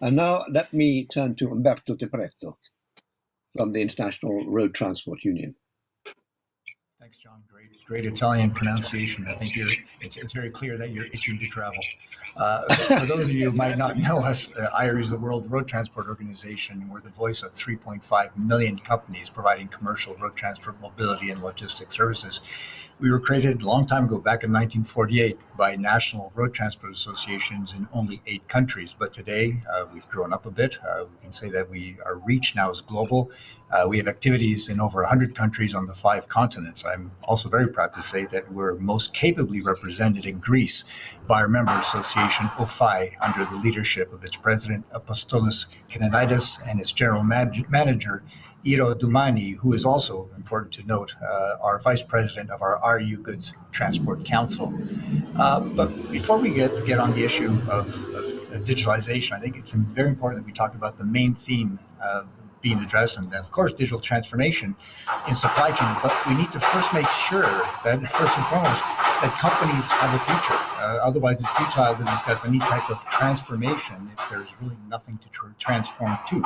And now let me turn to Umberto de Pretto from the International Road Transport Union. Thanks, John. Great Italian pronunciation. I think it's very clear that you're itching to travel. For those of you who might not know us, IRE is the World Road Transport Organization. We're the voice of 3.5 million companies providing commercial road transport, mobility, and logistics services. We were created a long time ago, back in 1948, by national road transport associations in only 8 countries. But today, we've grown up a bit. We can say that our reach now is global. We have activities in over 100 countries on the 5 continents. I'm also very proud to say that we're most capably represented in Greece by our member association, OFI, under the leadership of its president, Apostolos Kenenidis, and its general manager, Iro Doumani, who is also, important to note, our vice president of our RU Goods Transport Council. But before we get on the issue of digitalization, I think it's very important that we talk about the main theme being addressed, and of course, digital transformation in supply chain. But we need to first make sure that, first and foremost, that companies have a future. Otherwise, it's futile to discuss any type of transformation if there's really nothing to transform to.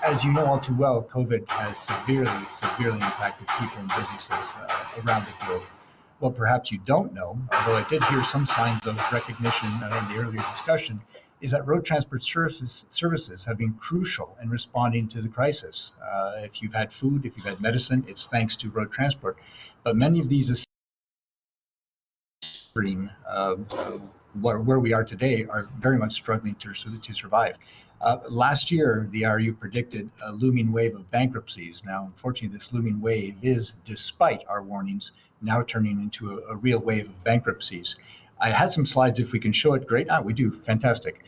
As you know all too well, COVID has severely impacted people and businesses around the globe. What perhaps you don't know, although I did hear some signs of recognition in the earlier discussion, is that road transport services have been crucial in responding to the crisis. If you've had food, if you've had medicine, it's thanks to road transport. But many of these where we are today are very much struggling to survive. Last year, the RU predicted a looming wave of bankruptcies. Now, unfortunately, this looming wave is, despite our warnings, now turning into a real wave of bankruptcies. I had some slides, if we can show it, great. We do, fantastic.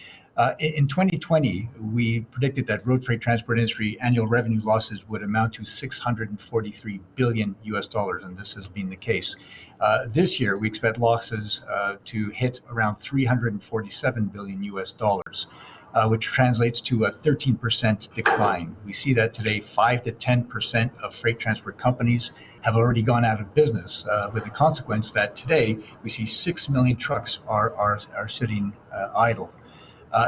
In 2020, we predicted that road freight transport industry annual revenue losses would amount to 643 billion US dollars, and this has been the case. This year, we expect losses to hit around 347 billion US dollars. Which translates to a 13% decline. We see that today 5 to 10% of freight transport companies have already gone out of business, with the consequence that today we see 6 million trucks are sitting idle.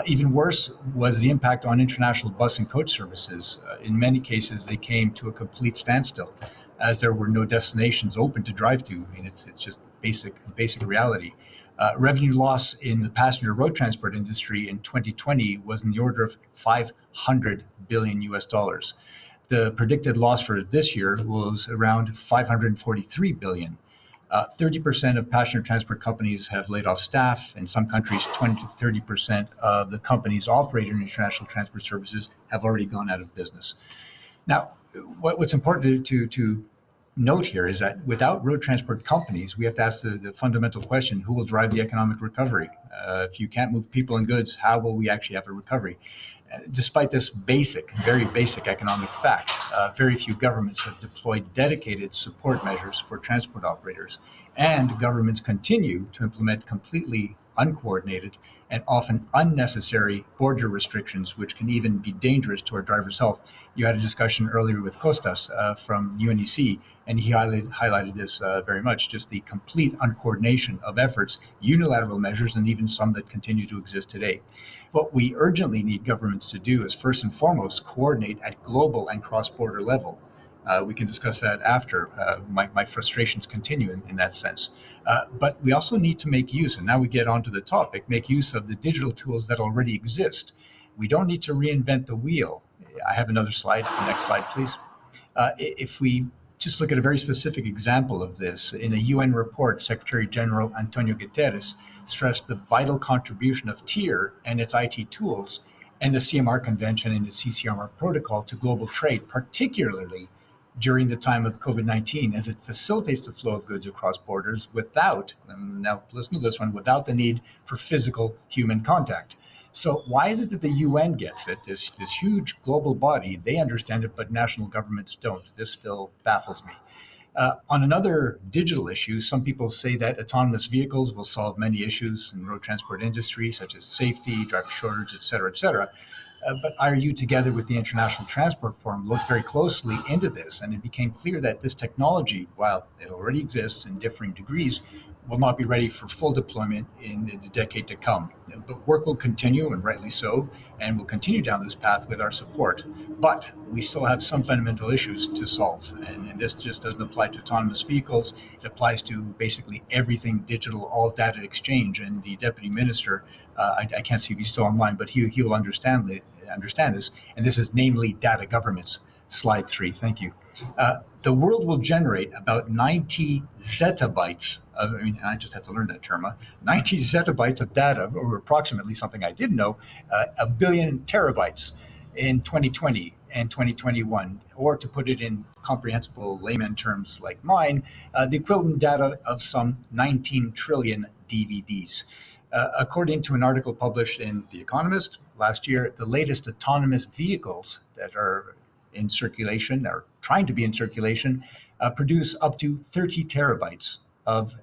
Even worse was the impact on international bus and coach services. In many cases, they came to a complete standstill, as there were no destinations open to drive to. I mean, it's just basic reality. Revenue loss in the passenger road transport industry in 2020 was in the order of 500 billion US dollars. The predicted loss for this year was around 543 billion. 30% of passenger transport companies have laid off staff. In some countries, 20 to 30% of the companies operating international transport services have already gone out of business. Now, what's important to note here is that without road transport companies, we have to ask the fundamental question: who will drive the economic recovery? If you can't move people and goods, how will we actually have a recovery? Despite this very basic economic fact, very few governments have deployed dedicated support measures for transport operators, and governments continue to implement completely uncoordinated and often unnecessary border restrictions, which can even be dangerous to our drivers' health. You had a discussion earlier with Kostas from UNEC, and he highlighted this very much, just the complete uncoordination of efforts, unilateral measures, and even some that continue to exist today. What we urgently need governments to do is, first and foremost, coordinate at global and cross-border level. We can discuss that after. My frustrations continue in that sense. But we also need to make use, and now we get onto the topic, make use of the digital tools that already exist. We don't need to reinvent the wheel. I have another slide. Next slide, please. If we just look at a very specific example of this, in a UN report, Secretary General Antonio Guterres stressed the vital contribution of TIER and its IT tools and the CMR Convention and its CCMR protocol to global trade, particularly during the time of COVID-19, as it facilitates the flow of goods across borders without, now listen to this one, without the need for physical human contact. So why is it that the UN gets it, this huge global body, they understand it, but national governments don't? This still baffles me. On another digital issue, some people say that autonomous vehicles will solve many issues in road transport industry, such as safety, driver shortage, et cetera, et cetera. But IRU, together with the International Transport Forum, looked very closely into this, and it became clear that this technology, while it already exists in differing degrees, will not be ready for full deployment in the decade to come. But work will continue, and rightly so, and we'll continue down this path with our support. But we still have some fundamental issues to solve, and this just doesn't apply to autonomous vehicles. It applies to basically everything digital, all data exchange. And the deputy minister, I can't see if he's still online, but he will understand this. And this is namely data governance. Slide 3, thank you. The world will generate about 90 zettabytes of, I just have to learn that term, 90 zettabytes of data, or approximately, something I didn't know, a billion terabytes in 2020 and 2021, or to put it in comprehensible layman terms like mine, the equivalent data of some 19 trillion DVDs. According to an article published in The Economist last year, the latest autonomous vehicles that are in circulation, or trying to be in circulation, produce up to 30 terabytes of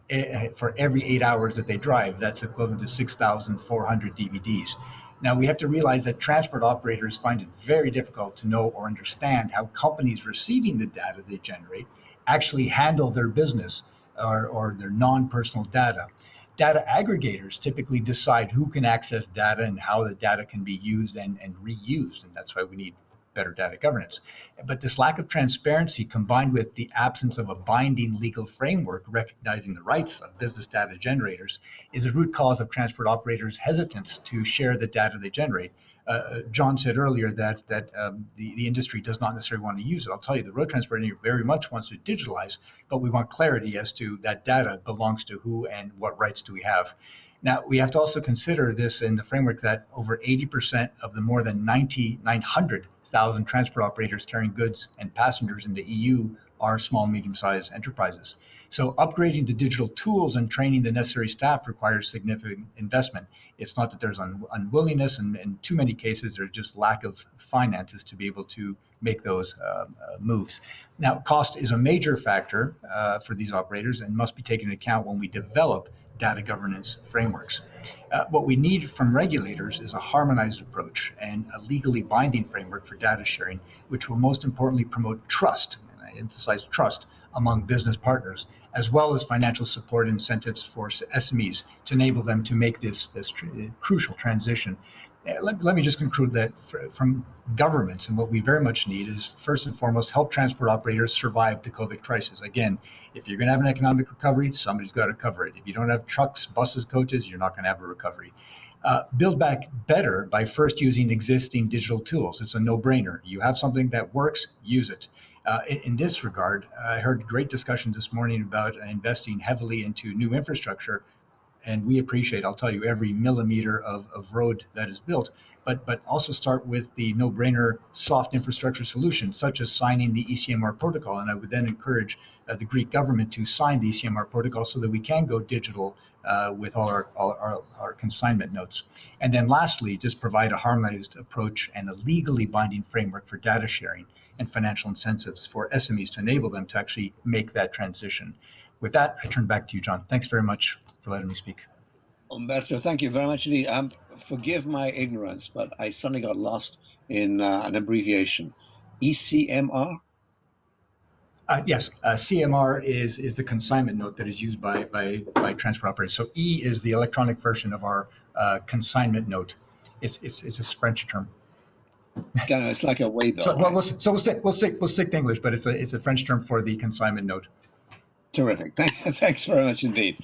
for every 8 hours that they drive. That's equivalent to 6,400 DVDs. Now, we have to realize that transport operators find it very difficult to know or understand how companies receiving the data they generate actually handle their business, or their non-personal data. Data aggregators typically decide who can access data and how the data can be used and reused, and that's why we need better data governance. But this lack of transparency, combined with the absence of a binding legal framework recognizing the rights of business data generators, is a root cause of transport operators' hesitance to share the data they generate. John said earlier that the industry does not necessarily want to use it. I'll tell you, the road transport industry very much wants to digitalize, but we want clarity as to that data belongs to who and what rights do we have. Now, we have to also consider this in the framework that over 80% of the more than 900,000 transport operators carrying goods and passengers in the EU are small, medium-sized enterprises. So upgrading to digital tools and training the necessary staff requires significant investment. It's not that there's unwillingness, and in too many cases, there's just lack of finances to be able to make those moves. Now, cost is a major factor for these operators and must be taken into account when we develop data governance frameworks. What we need from regulators is a harmonized approach and a legally binding framework for data sharing, which will most importantly promote trust, and I emphasize trust, among business partners, as well as financial support incentives for SMEs to enable them to make this crucial transition. Let me just conclude that from governments, and what we very much need is, first and foremost, help transport operators survive the COVID crisis. Again, if you're going to have an economic recovery, somebody's got to cover it. If you don't have trucks, buses, coaches, you're not going to have a recovery. Build back better by first using existing digital tools. It's a no-brainer. You have something that works, use it. In this regard, I heard great discussion this morning about investing heavily into new infrastructure, and we appreciate, I'll tell you, every millimeter of road that is built, but also start with the no-brainer soft infrastructure solutions, such as signing the ECMR protocol. And I would then encourage the Greek government to sign the ECMR protocol so that we can go digital with all our consignment notes. And then lastly, just provide a harmonized approach and a legally binding framework for data sharing and financial incentives for SMEs to enable them to actually make that transition. With that, I turn back to you, John. Thanks very much for letting me speak. Umberto, thank you very much indeed. Forgive my ignorance, but I suddenly got lost in an abbreviation. ECMR? Yes, CMR is the consignment note that is used by transport operators. So E is the electronic version of our consignment note. It's a French term. Kind of, it's like a waybill. So well, Right? we'll stick to English, but it's a French term for the consignment note. Terrific. Thanks very much indeed.